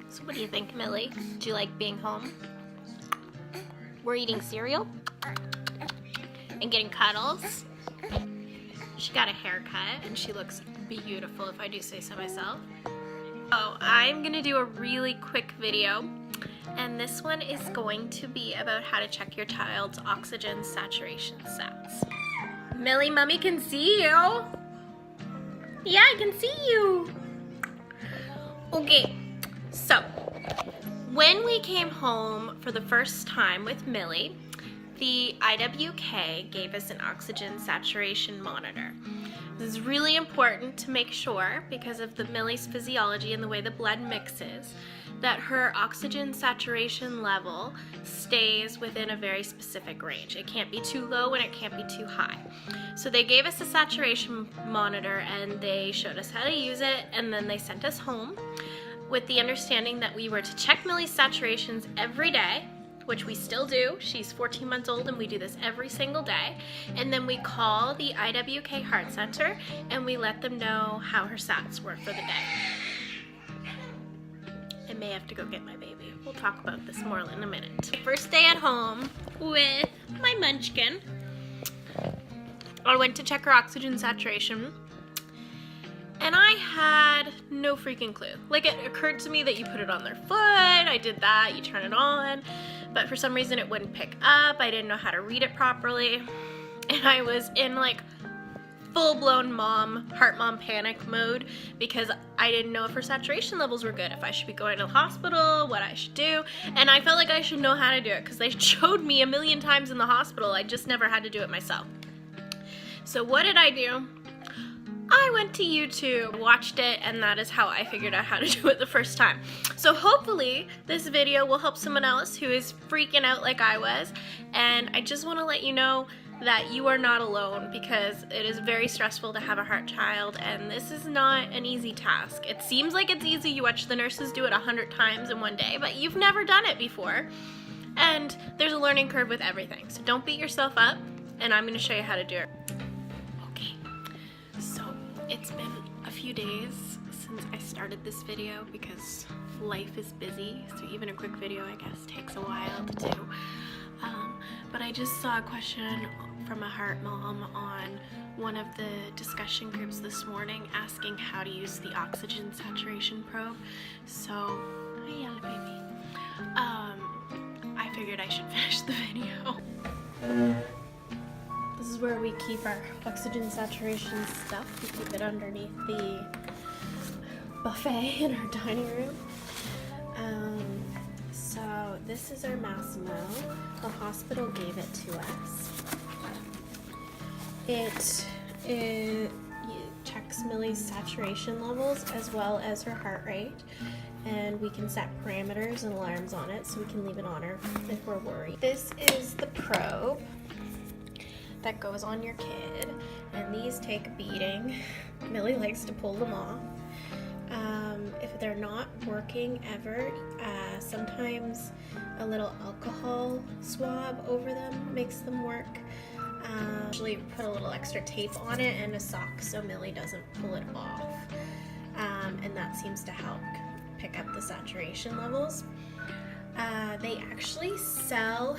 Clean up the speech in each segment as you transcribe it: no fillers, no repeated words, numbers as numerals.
So what do you think, Millie? Do you like being home? We're eating cereal and getting cuddles. She got a haircut and she looks beautiful, if I do say so myself. So I'm gonna do a really quick video, and this one is going to be about how to check your child's oxygen saturation stats. Millie, mommy can see you. Yeah, I can see you. Okay, so when we came home for the first time with Millie, the IWK gave us an oxygen saturation monitor. This is really important to make sure, because of Millie's physiology and the way the blood mixes, that her oxygen saturation level stays within a very specific range. It can't be too low and it can't be too high. So they gave us a saturation monitor and they showed us how to use it, and then they sent us home with the understanding that we were to check Millie's saturations every day, which we still do. She's 14 months old and we do this every single day. And then we call the IWK Heart Center and we let them know how her sats were for the day. I may have to go get my baby. We'll talk about this more in a minute. First day at home with my munchkin. I went to check her oxygen saturation and I had no freaking clue. Like, it occurred to me that you put it on their foot, I did that, you turn it on, but for some reason it wouldn't pick up. I didn't know how to read it properly, and I was in like full-blown heart mom panic mode because I didn't know if her saturation levels were good, if I should be going to the hospital, what I should do, and I felt like I should know how to do it because they showed me a million times in the hospital. I just never had to do it myself. So what did I do? I went to YouTube, watched it, and that is how I figured out how to do it the first time. So hopefully this video will help someone else who is freaking out like I was, and I just want to let you know that you are not alone, because it is very stressful to have a heart child, and this is not an easy task. It seems like it's easy. You watch the nurses do it 100 times in one day, but you've never done it before, and there's a learning curve with everything. So don't beat yourself up, and I'm going to show you how to do it. It's been a few days since I started this video because life is busy, so even a quick video, I guess, takes a while to do. But I just saw a question from a heart mom on one of the discussion groups this morning asking how to use the oxygen saturation probe. So, hi yellow baby. I figured I should finish the video. This is where we keep our oxygen saturation stuff. We keep it underneath the buffet in our dining room. So this is our Massimo. The hospital gave it to us. It checks Millie's saturation levels as well as her heart rate. And we can set parameters and alarms on it, so we can leave it on her if we're worried. This is the probe that goes on your kid, and these take a beating. Millie likes to pull them off. If they're not working ever, sometimes a little alcohol swab over them makes them work. Usually put a little extra tape on it and a sock so Millie doesn't pull it off, and that seems to help pick up the saturation levels. They actually sell,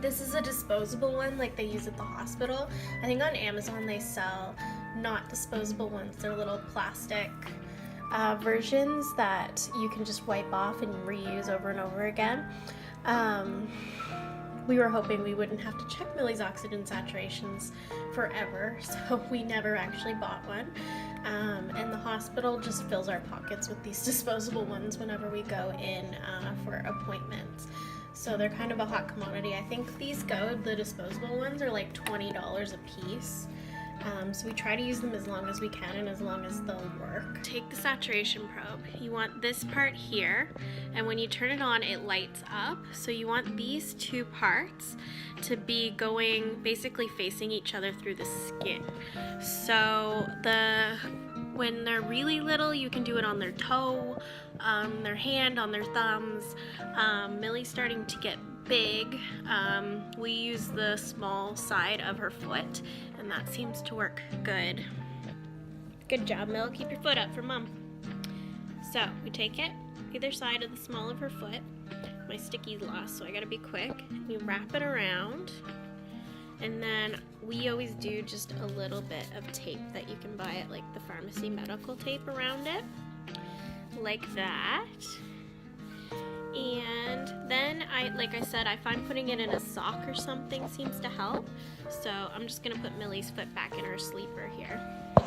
this is a disposable one like they use at the hospital. I think on Amazon they sell not disposable ones. They're little plastic versions that you can just wipe off and reuse over and over again. We were hoping we wouldn't have to check Millie's oxygen saturations forever, so we never actually bought one. And the hospital just fills our pockets with these disposable ones whenever we go in for appointments. So they're kind of a hot commodity. I think these the disposable ones are like $20 a piece. So we try to use them as long as we can and as long as they'll work. Take the saturation probe. You want this part here, and when you turn it on, it lights up. So you want these two parts to be going, basically facing each other through the skin. So when they're really little, you can do it on their toe, their hand, on their thumbs. Millie's starting to get big. We use the small side of her foot, and that seems to work good. Good job, Mill. Keep your foot up for Mom. So we take it, either side of the small of her foot. My sticky's lost, so I gotta be quick. You wrap it around, and then we always do just a little bit of tape that you can buy at like the pharmacy, medical tape around it, like that. And then like I said, I find putting it in a sock or something seems to help. So I'm just gonna put Millie's foot back in her sleeper here.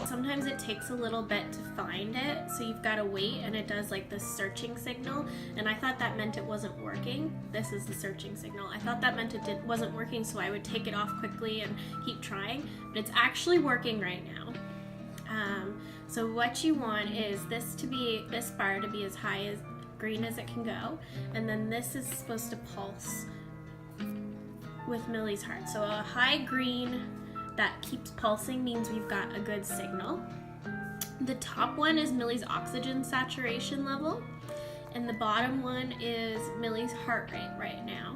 Sometimes it takes a little bit to find it, so you've got to wait, and it does like this searching signal, and I thought that meant it wasn't working. This is the searching signal. I thought that meant it wasn't working, so I would take it off quickly and keep trying, but it's actually working right now. So what you want is this bar to be as high as green as it can go, and then this is supposed to pulse with Millie's heart. So a high green that keeps pulsing means we've got a good signal. The top one is Millie's oxygen saturation level, and the bottom one is Millie's heart rate right now.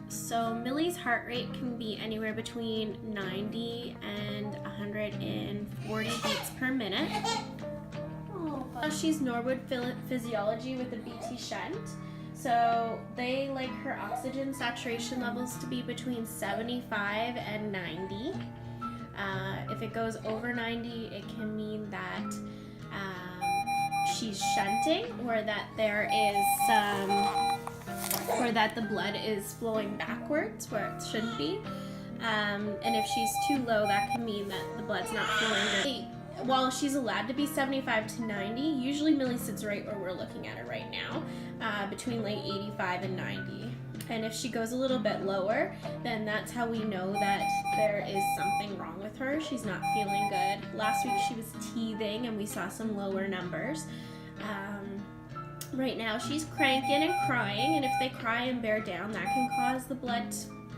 So Millie's heart rate can be anywhere between 90 and 140 beats per minute. She's Norwood Physiology with a BT shunt. So they like her oxygen saturation levels to be between 75 and 90. If it goes over 90, it can mean that she's shunting, or that there is or that the blood is flowing backwards where it shouldn't be. And if she's too low, that can mean that the blood's not flowing good. While she's allowed to be 75 to 90, usually Millie sits right where we're looking at her right now, between like 85 and 90. And if she goes a little bit lower, then that's how we know that there is something wrong with her. She's not feeling good. Last week she was teething and we saw some lower numbers. Right now she's cranking and crying, and if they cry and bear down, that can cause the blood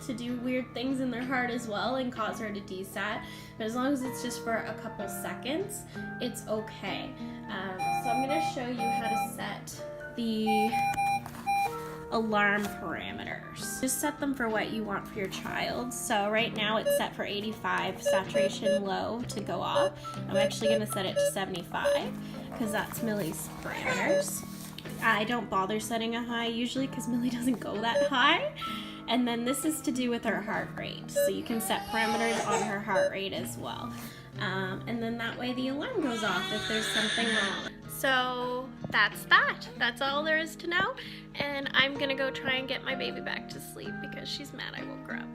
to do weird things in their heart as well and cause her to desat. But as long as it's just for a couple seconds, it's okay. So I'm going to show you how to set the alarm parameters. Just set them for what you want for your child. So right now it's set for 85, saturation low, to go off. I'm actually going to set it to 75 because that's Millie's parameters. I don't bother setting a high usually because Millie doesn't go that high. And then this is to do with her heart rate. So you can set parameters on her heart rate as well. And then that way the alarm goes off if there's something wrong. So that's that. That's all there is to know. And I'm gonna go try and get my baby back to sleep because she's mad I woke her up.